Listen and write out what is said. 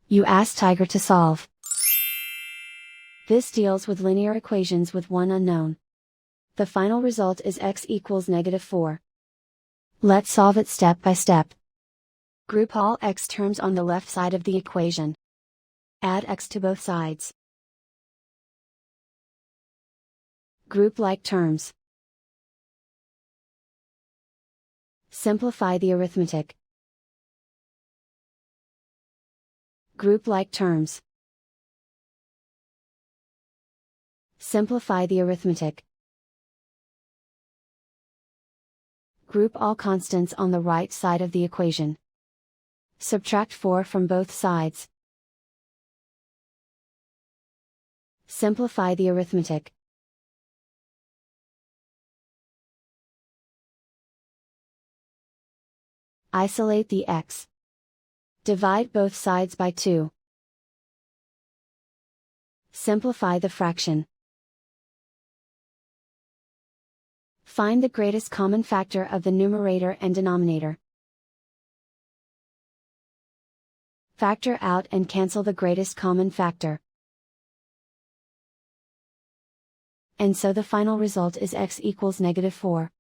You ask Tiger to solve. This deals with linear equations with one unknown. The final result is x equals -4. Let's solve it step by step. Group all x terms on the left side of the equation. Add x to both sides. Group like terms. Simplify the arithmetic. Group like terms. Simplify the arithmetic. Group all constants on the right side of the equation. Subtract 4 from both sides. Simplify the arithmetic. Isolate the x. Divide both sides by 2. Simplify the fraction. Find the greatest common factor of the numerator and denominator. Factor out and cancel the greatest common factor. And so the final result is x equals -4.